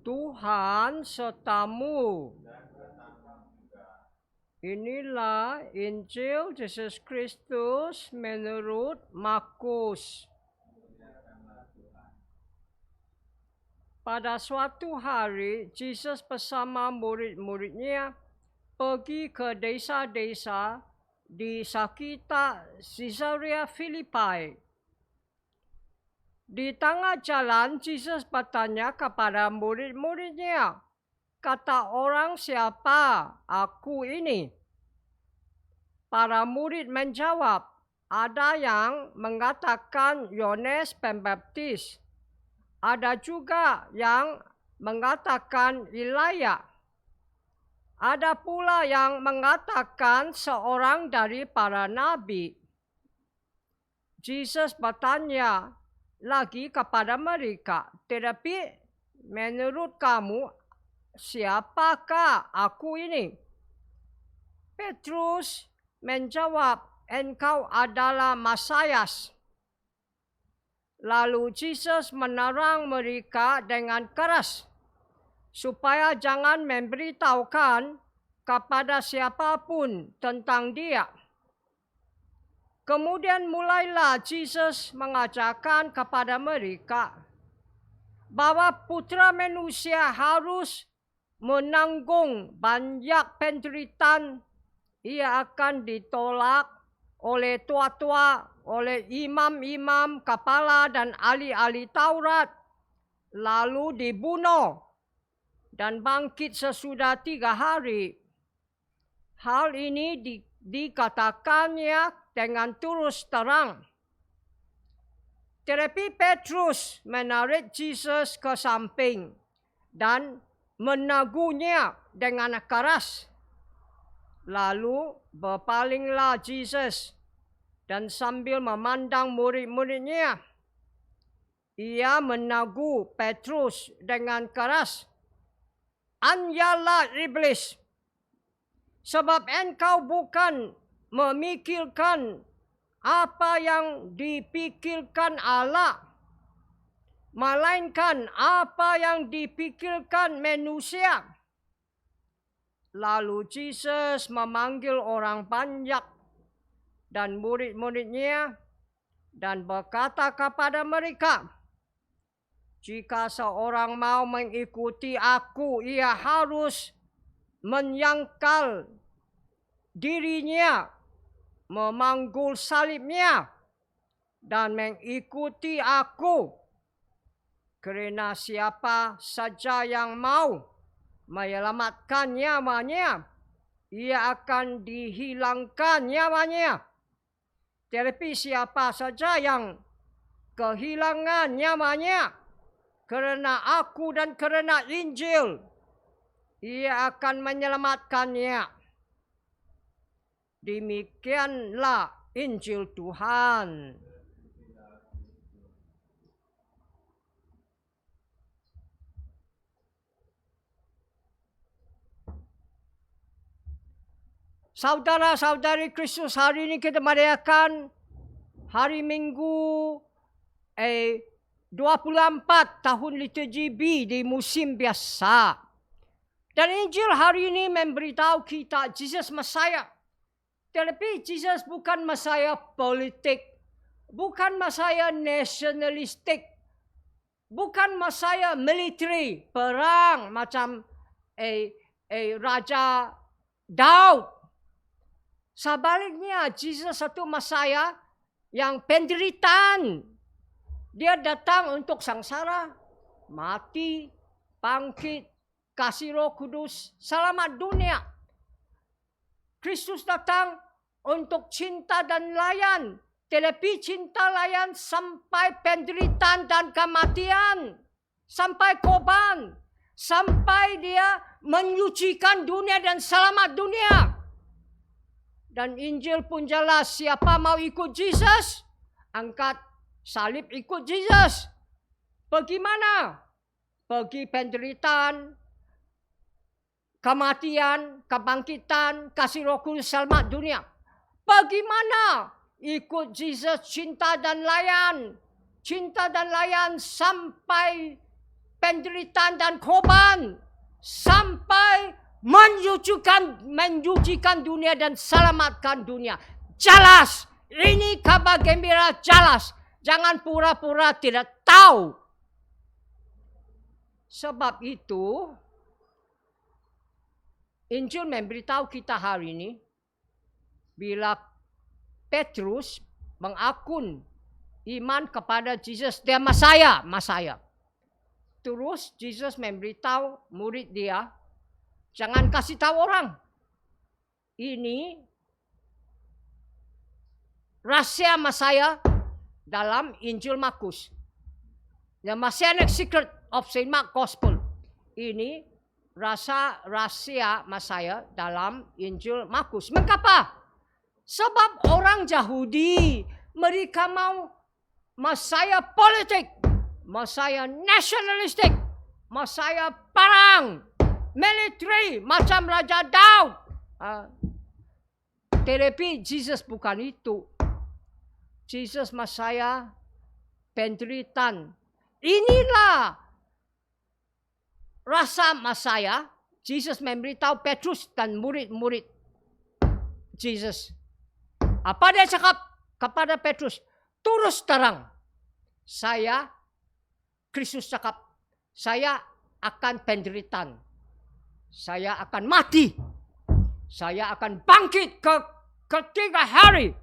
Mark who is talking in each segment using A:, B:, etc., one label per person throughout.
A: Tuhan sertamu. Inilah Injil Yesus Kristus menurut Markus. Pada suatu hari, Yesus bersama murid-muridnya pergi ke desa-desa di sekitar Caesarea Filipi. Di tengah jalan, Yesus bertanya kepada murid-muridnya, "Kata orang siapa aku ini?" Para murid menjawab, "Ada yang mengatakan Yohanes Pembaptis, ada juga yang mengatakan Elia, ada pula yang mengatakan seorang dari para nabi." Yesus bertanya lagi kepada mereka, "Tetapi menurut kamu, siapakah aku ini?" Petrus menjawab, "Engkau adalah Mesias." Lalu Yesus melarang mereka dengan keras supaya jangan memberitahukan kepada siapapun tentang dia. Kemudian mulailah Yesus mengajarkan kepada mereka bahwa Putra Manusia harus menanggung banyak penderitaan. Ia akan ditolak oleh tua-tua, oleh imam-imam kepala dan ahli-ahli Taurat, lalu dibunuh dan bangkit sesudah 3 hari. Hal ini dikatakannya dengan terus terang. Tetapi Petrus menarik Yesus ke samping dan menegurnya dengan keras. Lalu berpalinglah Yesus dan sambil memandang murid-muridnya, ia menegur Petrus dengan keras, "Anyalah iblis, sebab engkau bukan memikirkan apa yang dipikirkan Allah, melainkan apa yang dipikirkan manusia." Lalu Yesus memanggil orang banyak dan murid-muridnya dan berkata kepada mereka, "Jika seorang mau mengikuti aku, ia harus menyangkal dirinya, memangkul salibnya, dan mengikuti aku. Kerana siapa saja yang mau menyelamatkan nyawanya, ia akan dihilangkan nyawanya. Tetapi siapa saja yang kehilangan nyawanya kerana aku dan kerana Injil, ia akan menyelamatkannya." Demikianlah Injil Tuhan. Saudara-saudari Kristus, hari ini kita merayakan hari Minggu 24 tahun liturgi B di musim biasa. Dan Injil hari ini memberitahu kita Yesus Mesias. Tetapi Yesus bukan Mesias politik, bukan Mesias nasionalistik, bukan Mesias militeri, perang macam Raja Daud. Sebaliknya, Yesus satu Mesias yang penderitaan. Dia datang untuk sengsara, mati, bangkit, kasih Roh Kudus, selamat dunia. Kristus datang untuk cinta dan layan, tetapi cinta layan sampai penderitaan dan kematian, sampai korban, sampai dia menyucikan dunia dan selamat dunia. Dan Injil pun jelas, siapa mau ikut Yesus, angkat salib ikut Yesus. Pergi mana? Pergi penderitaan, kematian, kebangkitan, kasih Roh Kudus, selamat dunia. Pergi mana? Ikut Yesus, cinta dan layan. Cinta dan layan sampai penderitaan dan korban sampai menyucikan dunia dan selamatkan dunia. Jelas, ini kabar gembira jelas. Jangan pura-pura tidak tahu. Sebab itu, Injil memberitahu kita hari ini, bila Petrus mengakun iman kepada Yesus, dia Mesaya. Terus Yesus memberitahu murid dia, jangan kasih tahu orang. Ini rahasia Mesaya dalam Injil Markus. The Messianic Secret of Saint Mark Gospel. Ini rahasia Mesaya dalam Injil Markus. Mengapa? Sebab orang Yahudi mereka mau Mesaya politik, Mesaya nasionalistik, Mesaya perang, military macam Raja Daud. Tetapi Yesus bukan itu. Yesus Mesaya penderitaan. Inilah rasa Mesaya. Yesus memberitahu Petrus dan murid-murid Yesus. Apa dia cakap kepada Petrus? Terus terang. Saya, Kristus cakap, saya akan penderitaan. Saya akan mati. Saya akan bangkit ketiga hari.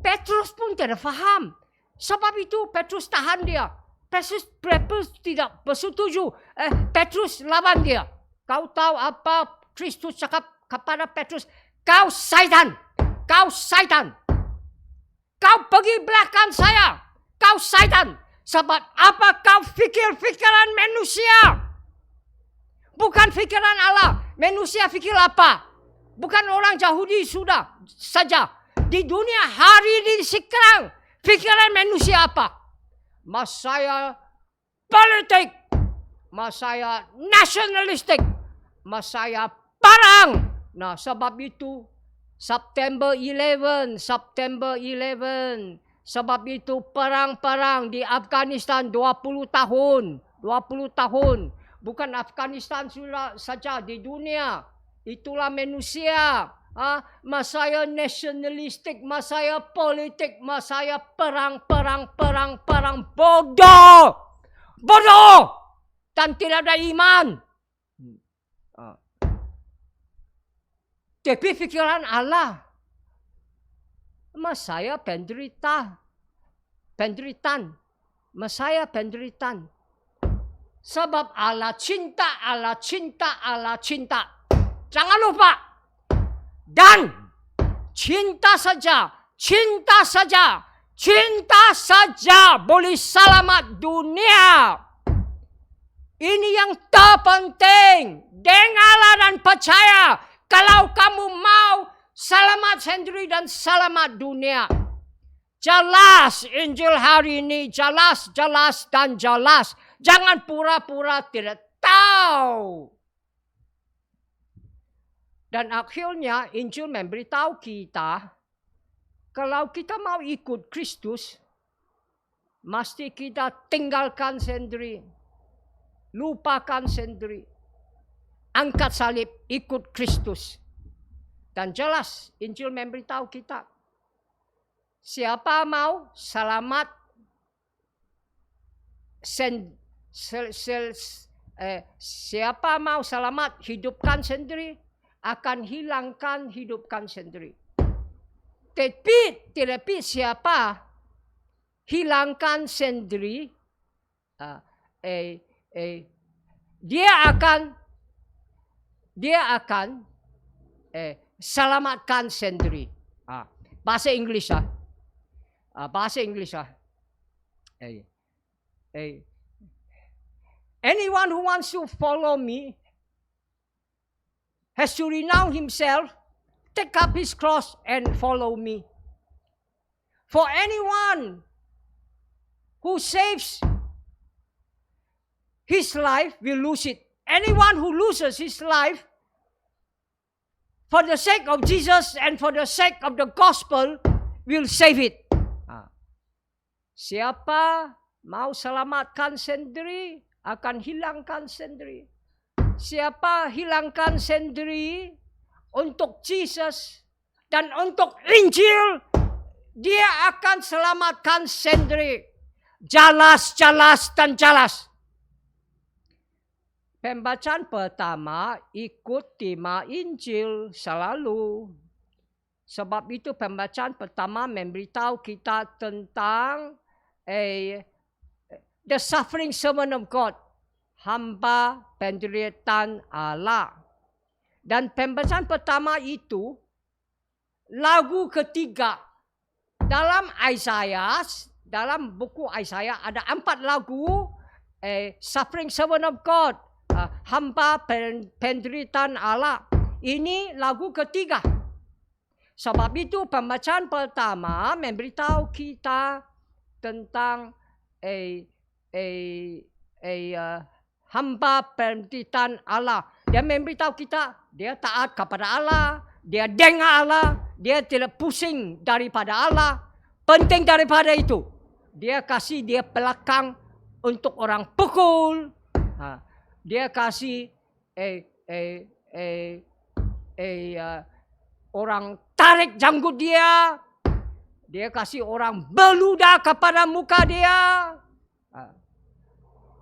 A: Petrus pun tidak faham. Sebab itu Petrus tahan dia. Petrus tidak bersetuju. Petrus lawan dia. Kau tahu apa Kristus cakap kepada Petrus? Kau syaitan. Kau syaitan. Kau pergi belakang saya. Kau syaitan. Sebab apa kau fikir fikiran manusia? Bukan fikiran Allah. Manusia fikir apa? Bukan orang Yahudi sudah saja. Di dunia hari ini sekarang, fikiran manusia apa? Mesaya politik, Mesaya nasionalistik, Mesaya perang. Nah, sebab itu September 11. Sebab itu perang-perang di Afghanistan 20 tahun. Bukan Afghanistan saja di dunia. Itulah manusia. Mesaya nasionalistik, Mesaya politik, Mesaya perang. Bodoh. Dan tidak ada iman. Tapi fikiran Allah. Mesaya penderitaan. Mesaya penderitaan. Sebab Allah cinta. Jangan lupa. Dan cinta saja boleh selamat dunia. Ini yang terpenting. Dengarlah dan percaya. Kalau kamu mau selamat sendiri dan selamat dunia. Jelas Injil hari ini. Jelas. Jangan pura-pura tidak tahu. Dan akhirnya Injil memberitahu kita, kalau kita mau ikut Kristus, mesti kita tinggalkan sendiri. Lupakan sendiri. Angkat salib, ikut Kristus. Dan jelas Injil memberitahu kita, siapa mau selamat, siapa mau selamat hidupkan sendiri, akan hilangkan hidupkan sendiri. Tetapi siapa hilangkan sendiri, dia akan selamatkan sendiri. Bahasa Inggris anyone who wants to follow me has to renounce himself, take up his cross, and follow me. For anyone who saves his life will lose it. Anyone who loses his life for the sake of Jesus and for the sake of the gospel will save it. Siapa mau selamatkan sendiri akan hilangkan sendiri. Siapa hilangkan sendiri untuk Jesus dan untuk Injil, dia akan selamatkan sendiri. Jelas, jelas, dan jelas. Pembacaan pertama ikut tema Injil selalu. Sebab itu pembacaan pertama memberitahu kita tentang the suffering servant of God. Hamba penderitaan Allah. Dan pembacaan pertama itu lagu ketiga. Dalam Isaiah, dalam buku Isaiah ada 4 lagu suffering servant of God, hamba penderitaan Allah. Ini lagu ketiga. Sebab itu pembacaan pertama memberitahu kita tentang hamba penderitaan Allah. Dia memberitahu kita, dia taat kepada Allah, dia dengar Allah, dia tidak pusing daripada Allah. Penting daripada itu, dia kasih dia belakang untuk orang pukul. Dia kasih orang tarik janggut dia. Dia kasih orang beludah kepada muka dia.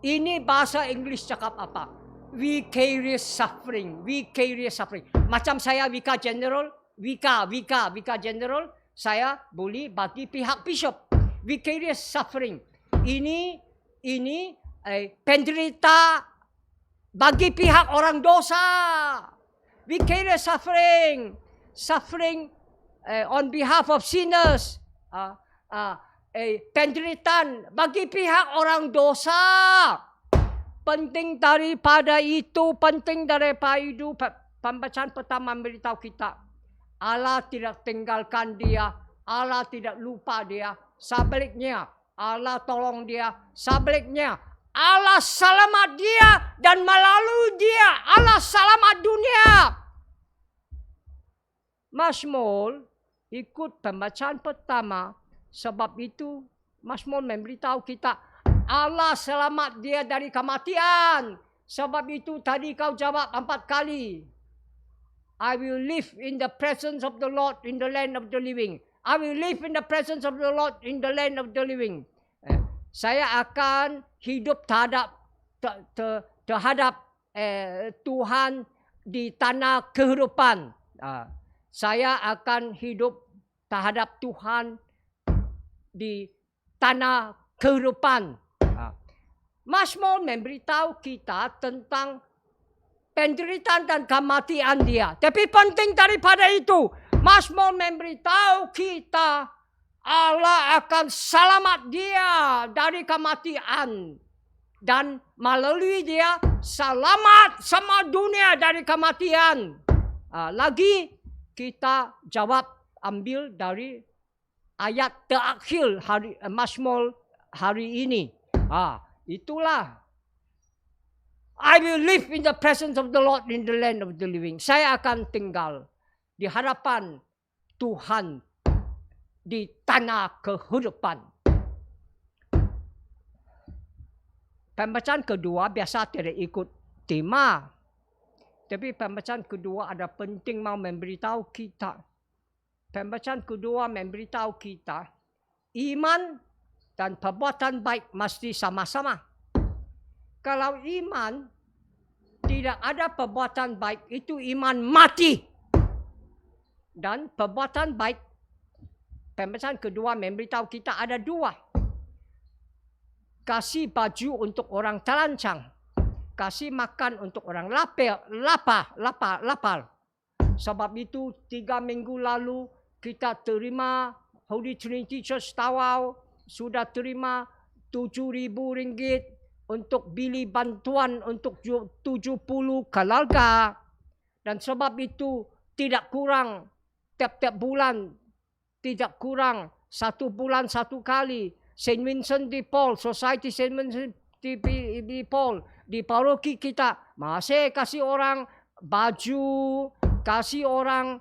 A: Ini bahasa Inggeris cakap apa? Vicarious suffering. Vicarious suffering. Macam saya Vika General. Vika General. Saya boleh bagi pihak bishop. Vicarious suffering. Ini penderita bagi pihak orang dosa. Vicarious suffering. Suffering on behalf of sinners. Penderitaan bagi pihak orang dosa. Penting daripada itu, pembacaan pertama memberitahu kita, Allah tidak tinggalkan dia, Allah tidak lupa dia. Sebaliknya, Allah tolong dia. Sebaliknya, Allah selamat dia, dan melalui dia Allah selamat dunia. Mazmur ikut pembacaan pertama. Sebab itu Mazmur memberitahu kita Allah selamat dia dari kematian. Sebab itu tadi kau jawab 4 kali. I will live in the presence of the Lord in the land of the living. I will live in the presence of the Lord in the land of the living. Saya akan hidup terhadap Tuhan di tanah kehidupan. Saya akan hidup terhadap Tuhan di tanah kehidupan. Mazmur memberitahu kita tentang penderitaan dan kematian dia. Tapi penting daripada itu, Mazmur memberitahu kita Allah akan selamat dia dari kematian. Dan melalui dia selamat sama dunia dari kematian. Lagi kita jawab ambil dari ayat terakhir Mazmur hari ini. Itulah. I will live in the presence of the Lord in the land of the living. Saya akan tinggal di hadapan Tuhan di tanah kehidupan. Pembacaan kedua biasa tidak ikut tema. Tapi pembacaan kedua ada penting mau memberitahu kita. Pembacaan kedua memberitahu kita iman dan perbuatan baik mesti sama-sama. Kalau iman tidak ada perbuatan baik, itu iman mati. Dan perbuatan baik, pembacaan kedua memberitahu kita ada 2. Kasih baju untuk orang terancang. Kasih makan untuk orang lapar. Sebab itu 3 minggu lalu kita terima Holy Trinity Church Tawau sudah terima RM7,000 untuk beli bantuan untuk 70 keluarga. Dan sebab itu tidak kurang tiap-tiap bulan, tidak kurang 1 bulan 1 kali. Saint Vincent de Paul, Society Saint Vincent de Paul di paroki kita masih kasih orang baju, kasih orang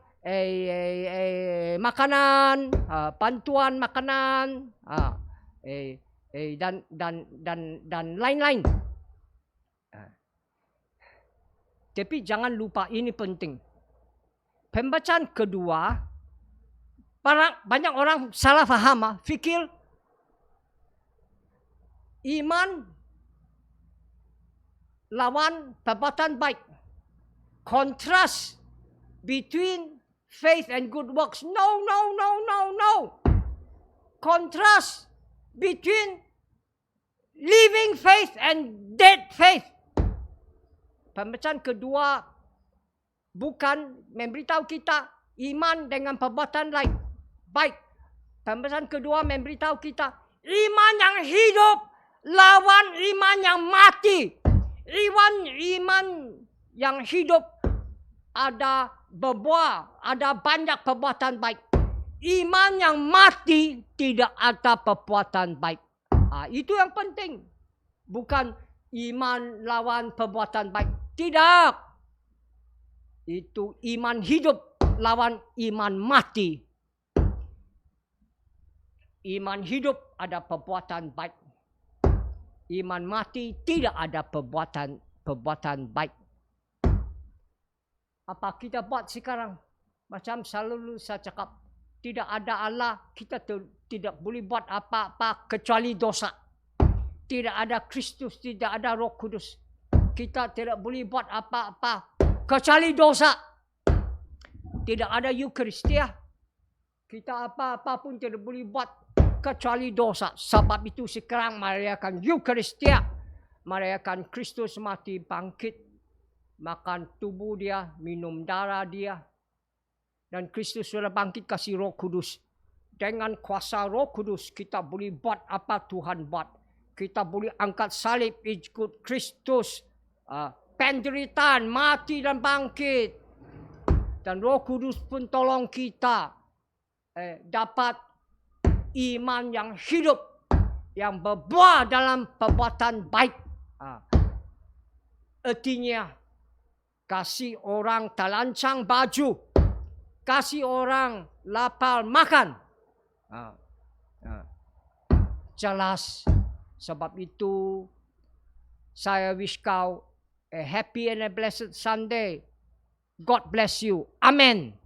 A: makanan, bantuan makanan, dan lain-lain. Tapi jangan lupa, ini penting. Pembacaan kedua, banyak orang salah faham, fikir iman lawan perbuatan baik. Contrast between faith and good works. No. Contrast between living faith and dead faith. Pembacaan kedua bukan memberitahu kita iman dengan perbuatan baik. Pembacaan kedua memberitahu kita iman yang hidup lawan iman yang mati. Iman yang hidup ada berbuah, ada banyak perbuatan baik. Iman yang mati tidak ada perbuatan baik. Itu yang penting. Bukan iman lawan perbuatan baik. Tidak. Itu iman hidup lawan iman mati. Iman hidup ada perbuatan baik. Iman mati tidak ada perbuatan baik. Apa kita buat sekarang? Macam selalu saya cakap, tidak ada Allah, kita tidak boleh buat apa-apa kecuali dosa. Tidak ada Kristus, tidak ada Roh Kudus. Kita tidak boleh buat apa-apa kecuali dosa. Tidak ada Eucharistia. Kita apa-apa pun tidak boleh buat kecuali dosa. Sebab itu sekarang merayakan Eucharistia, merayakan Kristus mati bangkit, makan tubuh dia, minum darah dia. Dan Kristus sudah bangkit kasih Roh Kudus. Dengan kuasa Roh Kudus kita boleh buat apa Tuhan buat. Kita boleh angkat salib, ikut Kristus, penderitaan, mati dan bangkit. Dan Roh Kudus pun tolong kita dapat iman yang hidup, yang berbuah dalam perbuatan baik. Artinya, kasih orang telancang baju, kasih orang lapar makan. Jelas. Sebab itu, saya wish kau a happy and a blessed Sunday. God bless you. Amen.